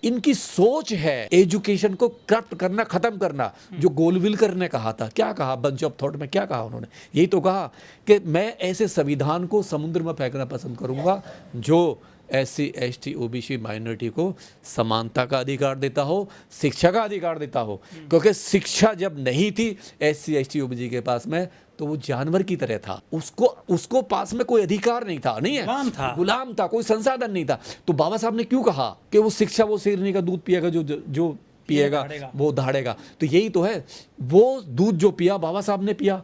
इनकी सोच है एजुकेशन को करप्ट करना, खत्म करना। जो गोलविलकर ने कहा था, क्या कहा बंच ऑफ थॉट में, क्या कहा उन्होंने? यही तो कहा कि मैं ऐसे संविधान को समुद्र में फेंकना पसंद करूंगा जो SC ST OBC माइनॉरिटी को समानता का अधिकार देता हो, शिक्षा का अधिकार देता हो। क्योंकि शिक्षा जब नहीं थी SC ST OBC के पास में, तो वो जानवर की तरह था, उसको पास में कोई अधिकार नहीं था, नहीं है, गुलाम था, कोई संसाधन नहीं था। तो बाबा साहब ने क्यों कहा कि वो शिक्षा वो शेरनी का दूध पिएगा, जो पिएगा वो दहाड़ेगा। तो यही तो है, वो दूध जो पिया बाबा साहब ने पिया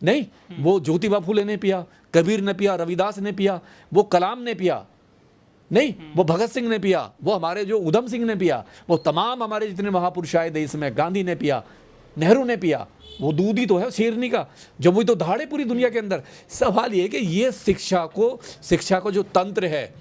नहीं, वो ज्योतिबा फूले ने पिया, कबीर ने पिया, रविदास ने पिया, वो कलाम ने पिया नहीं, वो भगत सिंह ने पिया, वो हमारे जो उधम सिंह ने पिया, वो तमाम हमारे जितने महापुरुष आए देश में, गांधी ने पिया, नेहरू ने पिया। वो दूध ही तो है शेरनी का, जब वो तो दहाड़े पूरी दुनिया के अंदर। सवाल ये कि ये शिक्षा को जो तंत्र है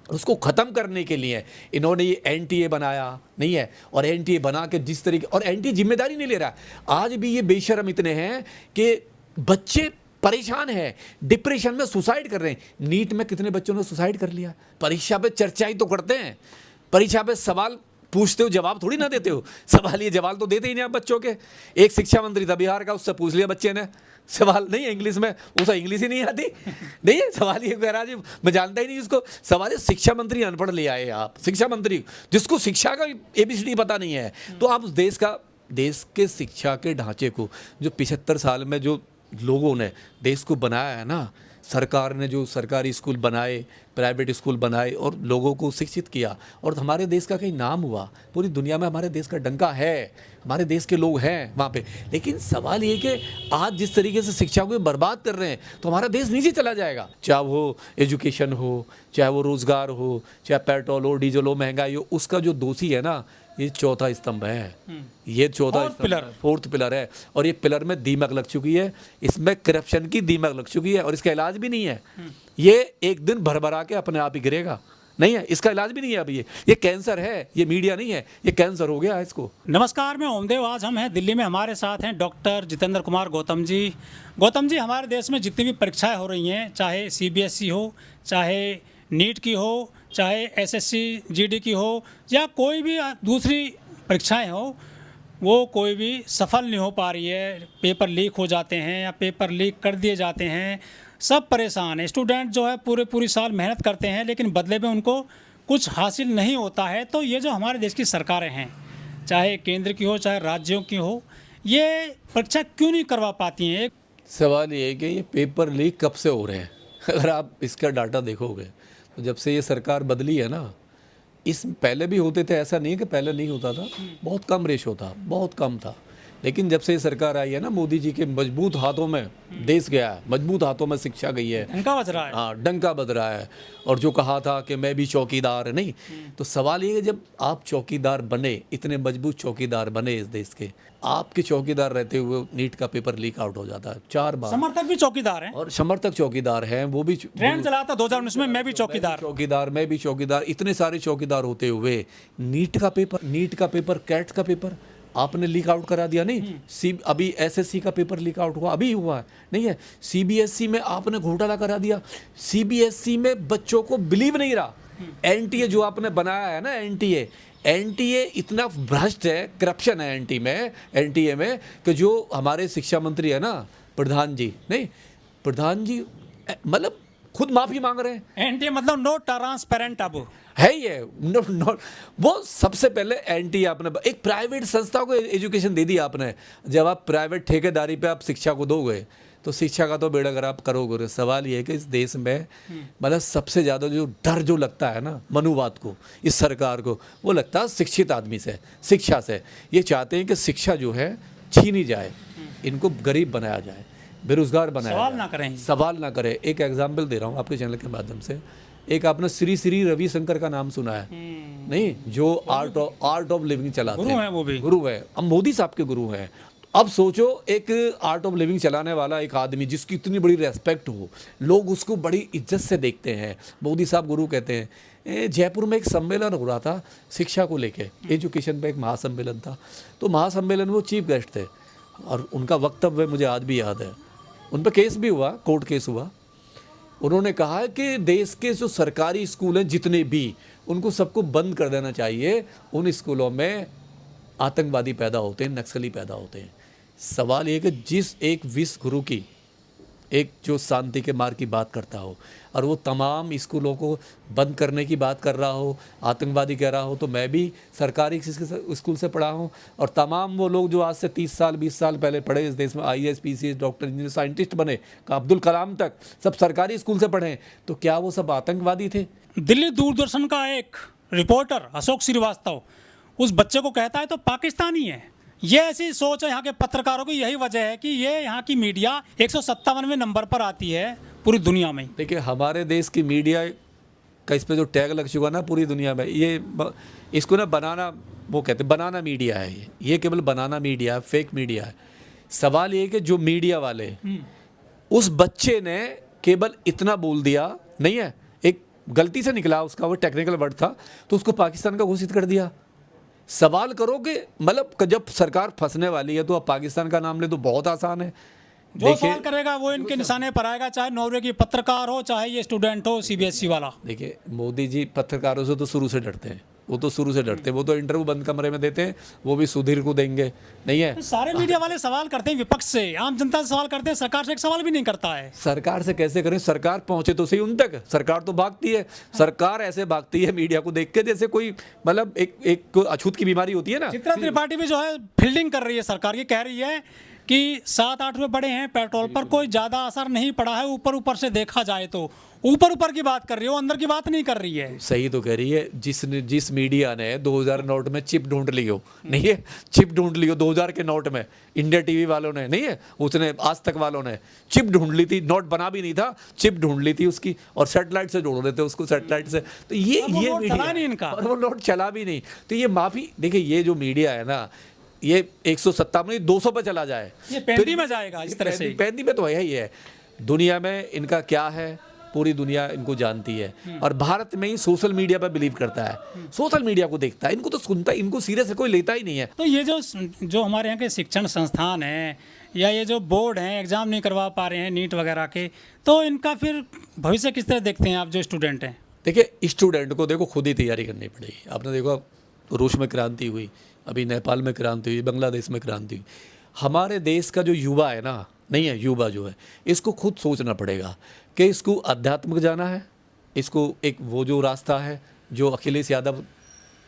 उसको ख़त्म करने के लिए इन्होंने ये NTA बनाया, नहीं है, और NTA बना के जिस तरीके, और NTA जिम्मेदारी नहीं ले रहा। आज भी ये बेशर्म इतने हैं कि बच्चे परेशान है, डिप्रेशन में, सुसाइड कर रहे हैं। नीट में कितने बच्चों ने सुसाइड कर लिया? परीक्षा पे चर्चा ही तो करते हैं, परीक्षा पे सवाल पूछते हो, जवाब थोड़ी ना देते हो। सवाल ये जवाब तो देते ही नहीं आप बच्चों के। एक शिक्षा मंत्री था बिहार का, उससे पूछ लिया बच्चे ने सवाल, नहीं है इंग्लिश में, उसे इंग्लिश ही नहीं आती, नहीं है। सवाल ये कह रहा जी मैं जानता ही नहीं इसको। सवाल है शिक्षा मंत्री अनपढ़ ले आए आप, शिक्षा मंत्री जिसको शिक्षा का ABCD पता नहीं है। तो आप उस देश के शिक्षा के ढांचे को, जो 75 साल में जो लोगों ने देश को बनाया है ना, सरकार ने जो सरकारी स्कूल बनाए, प्राइवेट स्कूल बनाए और लोगों को शिक्षित किया, और हमारे देश का कहीं नाम हुआ, पूरी दुनिया में हमारे देश का डंका है, हमारे देश के लोग हैं वहाँ पे। लेकिन सवाल ये कि आज जिस तरीके से शिक्षा को बर्बाद कर रहे हैं, तो हमारा देश नीचे चला जाएगा। चाहे वो एजुकेशन हो, चाहे वो रोज़गार हो, चाहे पेट्रोल हो, डीजल हो, महंगाई हो, उसका जो दोषी है ना, ये चौथा स्तंभ है, ये चौथा पिलर, फोर्थ पिलर है। और ये पिलर में दीमक लग चुकी है, इसमें करप्शन की दीमक लग चुकी है, और इसका इलाज भी नहीं है। ये एक दिन भरभरा के अपने आप ही गिरेगा, नहीं है, इसका इलाज भी नहीं है। अभी ये कैंसर है, ये मीडिया नहीं है, ये कैंसर हो गया है इसको। नमस्कार, मैं ओमदेव। आज हम हैं दिल्ली में, हमारे साथ हैं डॉक्टर जितेंद्र कुमार गौतम जी। गौतम जी, हमारे देश में जितनी भी परीक्षाएं हो रही हैं, चाहे CBSE हो, चाहे नीट की हो, चाहे SSC GD की हो, या कोई भी दूसरी परीक्षाएं हो, वो कोई भी सफल नहीं हो पा रही है। पेपर लीक हो जाते हैं या पेपर लीक कर दिए जाते हैं, सब परेशान है। स्टूडेंट जो है पूरे साल मेहनत करते हैं, लेकिन बदले में उनको कुछ हासिल नहीं होता है। तो ये जो हमारे देश की सरकारें हैं, चाहे केंद्र की हो चाहे राज्यों की हो, ये परीक्षा क्यों नहीं करवा पाती हैं? सवाल ये है कि ये पेपर लीक कब से हो रहे हैं। अगर आप इसका डाटा देखोगे तो जब से ये सरकार बदली है ना, इस पहले भी होते थे, ऐसा नहीं है कि पहले नहीं होता था, बहुत कम रेशो था, बहुत कम था। लेकिन जब से ये सरकार आई है ना, मोदी जी के मजबूत हाथों में देश गया है, मजबूत हाथों में शिक्षा गई है, डंका बज रहा है। हाँ, डंका बज रहा है। और जो कहा था कि मैं भी चौकीदार नहीं, तो सवाल ये है जब आप चौकीदार बने, इतने मजबूत चौकीदार बने इस देश के, आपके चौकीदार रहते हुए नीट का पेपर लीक आउट हो जाता है 4 बार। समर्थक भी चौकीदार हैं, और समर्थक चौकीदार हैं, वो भी ट्रेंड चला था 2019 में, मैं भी चौकीदार, इतने सारे चौकीदार होते हुए नीट का पेपर, कैट का पेपर आपने लीक आउट करा दिया। नहीं, अभी SSC का पेपर लीक आउट हुआ, अभी हुआ है, नहीं है। CBSE में आपने घोटाला करा दिया, CBSE में बच्चों को बिलीव नहीं रहा। NTA जो आपने बनाया है ना, NTA इतना भ्रष्ट है, करप्शन है NTA में कि जो हमारे शिक्षा मंत्री है ना, प्रधान जी मतलब खुद माफी मांग रहे हैं। NTA मतलब नो ट्रांसपेरेंट। अब है ये नो वो सबसे पहले NTA आपने एक प्राइवेट संस्था को एजुकेशन दे दी आपने। जब आप प्राइवेट ठेकेदारी पे आप शिक्षा को दोगे तो शिक्षा का तो बेड़ा अगर आप करोगे। सवाल ये है कि इस देश में मतलब सबसे ज़्यादा जो डर जो लगता है ना मनुवाद को, इस सरकार को, वो लगता है शिक्षित आदमी से, शिक्षा से। ये चाहते हैं कि शिक्षा जो है छीनी जाए, इनको गरीब बनाया जाए, बेरोजगार बनाया जाए, सवाल ना करें। एक एग्जाम्पल दे रहा हूँ आपके चैनल के माध्यम से। एक आपने श्री रविशंकर का नाम सुना है? नहीं, जो आर्ट ऑफ लिविंग चलाते हैं, वो भी गुरु है, अब मोदी साहब के गुरु हैं। अब सोचो एक आर्ट ऑफ लिविंग चलाने वाला एक आदमी जिसकी इतनी बड़ी रेस्पेक्ट हो, लोग उसको बड़ी इज्जत से देखते हैं, मोदी साहब गुरु कहते हैं। जयपुर में एक सम्मेलन हो रहा था शिक्षा को लेके, एजुकेशन पे एक महासम्मेलन था। तो महासम्मेलन में वो चीफ गेस्ट थे और उनका वक्तव्य मुझे आज भी याद है। उन पर केस भी हुआ, कोर्ट केस हुआ। उन्होंने कहा कि देश के जो सरकारी स्कूल हैं जितने भी, उनको सबको बंद कर देना चाहिए। उन स्कूलों में आतंकवादी पैदा होते हैं, नक्सली पैदा होते हैं। सवाल ये कि जिस एक विश्व गुरु की, एक जो शांति के मार्ग की बात करता हो और वो तमाम स्कूलों को बंद करने की बात कर रहा हो, आतंकवादी कह रहा हो, तो मैं भी सरकारी स्कूल से पढ़ा हूँ और तमाम वो लोग जो आज से 30 साल 20 साल पहले पढ़े इस देश में, IAS PCS doctor engineer scientist बने, अब्दुल कलाम तक सब सरकारी स्कूल से पढ़े, तो क्या वो सब आतंकवादी थे? दिल्ली दूरदर्शन का एक रिपोर्टर अशोक श्रीवास्तव उस बच्चे को कहता है तो पाकिस्तानी है। ये ऐसी सोच है यहाँ के पत्रकारों की, यही वजह है कि ये यहाँ की मीडिया 157वें नंबर पर आती है पूरी दुनिया में। देखिए हमारे देश की मीडिया का इस पे जो टैग लग चुका ना पूरी दुनिया में, ये इसको ना बनाना, वो कहते हैं बनाना मीडिया है, ये केवल बनाना मीडिया है, फेक मीडिया है। सवाल ये कि जो मीडिया वाले, उस बच्चे ने केवल इतना बोल दिया, नहीं है, एक गलती से निकला उसका, वो टेक्निकल वर्ड था, तो उसको पाकिस्तान का घोषित कर दिया। सवाल करो कि मतलब जब सरकार फंसने वाली है तो अब पाकिस्तान का नाम ले तो बहुत आसान है। जो सवाल करेगा वो इनके निशाने पर आएगा, चाहे नॉर्वे की पत्रकार हो, चाहे ये स्टूडेंट हो CBSE वाला। देखिए मोदी जी पत्रकारों से तो शुरू से डरते हैं, वो तो शुरू से डरते हैं, वो तो इंटरव्यू बंद कमरे में देते हैं, वो भी सुधीर को देंगे, नहीं है। सारे मीडिया वाले सवाल करते हैं विपक्ष से, आम जनता से सवाल करते हैं, सरकार से एक सवाल भी नहीं करता है। सरकार से कैसे करें? सरकार पहुंचे तो सही उन तक, सरकार तो भागती है। सरकार ऐसे भागती है मीडिया को देख के जैसे कोई मतलब एक अछूत की बीमारी होती है ना। चित्रा त्रिपाठी भी जो है फील्डिंग कर रही है सरकार की, कह रही है कि 7-8 रुपये बढ़े हैं पेट्रोल पर, कोई ज़्यादा असर नहीं पड़ा है, ऊपर ऊपर से देखा जाए तो। ऊपर की बात कर रही है, वो अंदर की बात नहीं कर रही है। सही तो कह रही है। जिस मीडिया ने 2000 नोट में चिप ढूंढ लियो, नहीं है, चिप ढूंढ लियो 2000 के नोट में, इंडिया टीवी वालों ने, नहीं है, उसने आज तक वालों ने चिप ढूंढ ली थी, नोट बना भी नहीं था, चिप ढूंढ ली थी उसकी, और सैटेलाइट से जोड़ देते उसको, सैटेलाइट से। तो ये चला नहीं इनका, और वो नोट चला भी नहीं। तो ये माफी, देखिए ये जो मीडिया है ना, ये 157 200 पे चला जाए, ये पैंती में जाएगा इस तरह से। पैंती में तो है ही है। दुनिया में इनका क्या है, पूरी दुनिया इनको जानती है, और भारत में ही सोशल मीडिया पर बिलीव करता है, सोशल मीडिया को देखता है, इनको तो सुनता है, इनको सीरियस कोई लेता ही नहीं है। तो ये जो हमारे यहाँ के शिक्षण संस्थान हैं या ये जो बोर्ड हैं, एग्जाम नहीं करवा पा रहे हैं नीट वगैरह के, तो इनका फिर भविष्य किस तरह देखते हैं आप जो स्टूडेंट हैं? देखिए स्टूडेंट को देखो खुद ही तैयारी करनी पड़ेगी। आपने देखो रूस में क्रांति हुई, अभी नेपाल में क्रांति हुई, बांग्लादेश में क्रांति हुई। हमारे देश का जो युवा है ना, नहीं है, युवा जो है, इसको खुद सोचना पड़ेगा कि इसको अध्यात्म जाना है, इसको एक वो जो रास्ता है जो अखिलेश यादव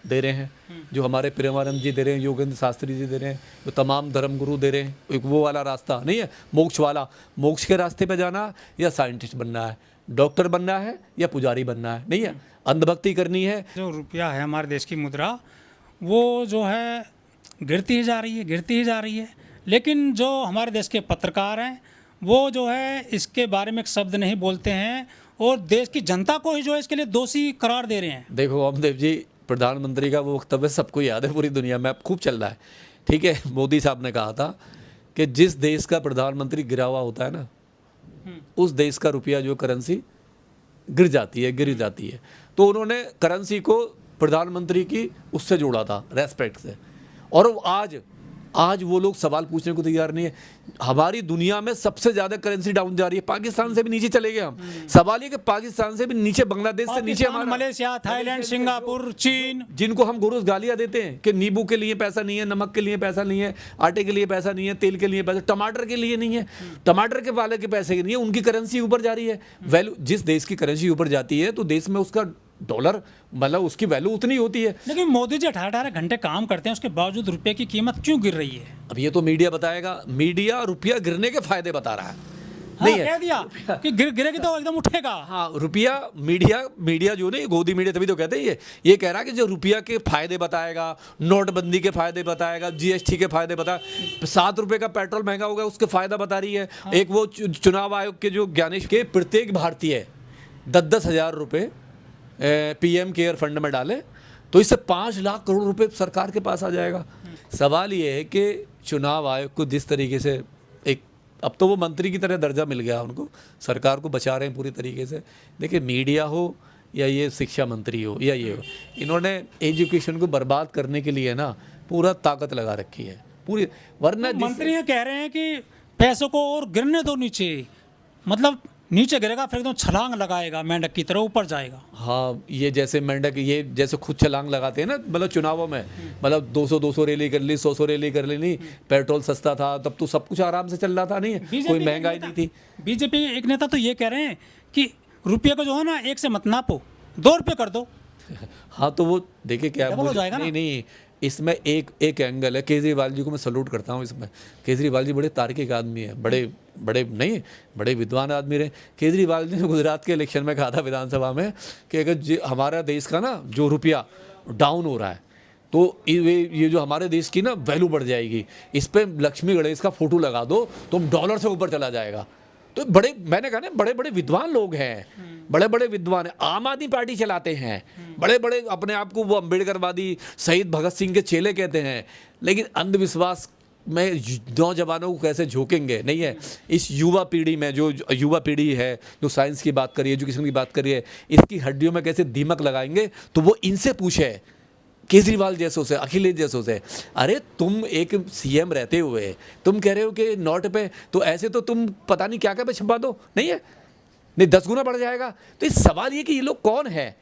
दे रहे हैं, जो हमारे प्रेमानंद जी दे रहे हैं, योगेंद्र शास्त्री जी दे रहे हैं, जो तमाम धर्मगुरु दे रहे हैं, एक वो वाला रास्ता नहीं है, मोक्ष वाला, मोक्ष के रास्ते पे जाना, या साइंटिस्ट बनना है, डॉक्टर बनना है, या पुजारी बनना है, नहीं है, अंधभक्ति करनी है। जो रुपया है हमारे देश की मुद्रा, वो जो है गिरती ही जा रही है, लेकिन जो हमारे देश के पत्रकार हैं वो जो है इसके बारे में एक शब्द नहीं बोलते हैं, और देश की जनता को ही जो है इसके लिए दोषी करार दे रहे हैं। देखो अमदेव जी, प्रधानमंत्री का वो वक्तव्य सबको याद है, पूरी दुनिया में अब खूब चल रहा है, ठीक है। मोदी साहब ने कहा था कि जिस देश का प्रधानमंत्री गिरा हुआ होता है ना, उस देश का रुपया जो करेंसी गिर जाती है। तो उन्होंने करेंसी को प्रधानमंत्री की उससे जोड़ा था, रेस्पेक्ट से, और आज वो लोग सवाल पूछने को तैयार नहीं है। हमारी दुनिया में सबसे ज्यादा करेंसी डाउन जा रही है, पाकिस्तान से भी नीचे चले गए हम। सवाल ये कि पाकिस्तान से भी नीचे, बांग्लादेश से नीचे हमारा, मलेशिया, थाईलैंड, सिंगापुर, चीन, जिनको हम गुरुस गालियां देते हैं कि नींबू के लिए पैसा नहीं है, नमक के लिए पैसा नहीं है, आटे के लिए पैसा नहीं है, तेल के लिए पैसा, टमाटर के लिए नहीं है, टमाटर के वाले के पैसे नहीं है, उनकी करेंसी ऊपर जा रही है। वैल्यू, जिस देश की करेंसी ऊपर जाती है तो देश में उसका डॉलर, मतलब उसकी वैल्यू उतनी होती है। लेकिन मोदी जी 18 घंटे काम करते हैं, उसके बावजूद रुपए की कीमत क्यों गिर रही है? अब ये तो मीडिया बताएगा, मीडिया रुपया गिरने के फायदे बता रहा है। हाँ, नहीं कह दिया कि गिरेगी तो एकदम उठेगा। हाँ, रुपया, मीडिया जो नहीं, गोदी मीडिया, तभी तो कहते हैं ये कह रहा है कि जो रुपया के फायदे बताएगा, नोटबंदी के फायदे बताएगा, GST के फायदे बताएगा, 7 रुपये का पेट्रोल महंगा होगा उसके फायदा बता रही है। हाँ। एक वो चुनाव आयोग के जो ज्ञानेश के प्रत्येक भारतीय 10-10 हज़ार रुपये PM केयर फंड में डाले तो इससे 5 लाख करोड़ रुपए सरकार के पास आ जाएगा। सवाल ये है कि चुनाव आयोग को जिस तरीके से एक, अब तो वो मंत्री की तरह दर्जा मिल गया उनको, सरकार को बचा रहे हैं पूरी तरीके से। देखिए मीडिया हो या ये शिक्षा मंत्री हो या ये हो, इन्होंने एजुकेशन को बर्बाद करने के लिए ना पूरा ताकत लगा रखी है पूरी। वरना मंत्री ये कह रहे हैं कि पैसों को और गिरने दो नीचे, मतलब नीचे गिरेगा फिर एकदम छलांग लगाएगा, मेंढक की तरह ऊपर जाएगा। हाँ, ये जैसे मेंढक ये जैसे खुद छलांग लगाते हैं ना, मतलब चुनावों में, मतलब 200 रैली कर ली, 100 रैली कर ली, नहीं पेट्रोल सस्ता था तब तो सब कुछ आराम से चल रहा था, नहीं कोई महंगाई नहीं थी। बीजेपी एक नेता तो ये कह रहे हैं कि रुपये को जो है ना 1 से मत नापो, 2 रुपये कर दो। हाँ तो वो देखिए क्या डबल हो जाएगा ना। नहीं, इसमें एक एंगल है। केजरीवाल जी को मैं सल्यूट करता हूँ इसमें। केजरीवाल जी बड़े तार्किक आदमी है, बड़े विद्वान आदमी रहे। केजरीवाल जी ने गुजरात के इलेक्शन में कहा था विधानसभा में कि अगर हमारा देश का ना जो रुपया डाउन हो रहा है तो ये जो हमारे देश की ना वैल्यू बढ़ जाएगी, इस पे लक्ष्मी गणेश का फोटो लगा दो तो डॉलर से ऊपर चला जाएगा। तो मैंने कहा ना बड़े विद्वान लोग हैं, बड़े विद्वान हैं, आम आदमी पार्टी चलाते हैं, बड़े अपने आप को वो अम्बेडकरवादी शहीद भगत सिंह के चेले कहते हैं, लेकिन अंधविश्वास में नौजवानों को कैसे झोंकेंगे नहीं है। इस युवा पीढ़ी में जो युवा पीढ़ी है, जो साइंस की बात करिए, एजुकेशन की बात करिए, इसकी हड्डियों में कैसे दीमक लगाएंगे, तो वो इनसे पूछे, केजरीवाल जैसों से, अखिलेश जैसों से। अरे तुम एक सीएम रहते हुए तुम कह रहे हो कि नोट पे, तो ऐसे तो तुम पता नहीं क्या क्या पे छपा दो, नहीं है, नहीं 10 गुना बढ़ जाएगा। तो इस सवाल ये कि ये लोग कौन है।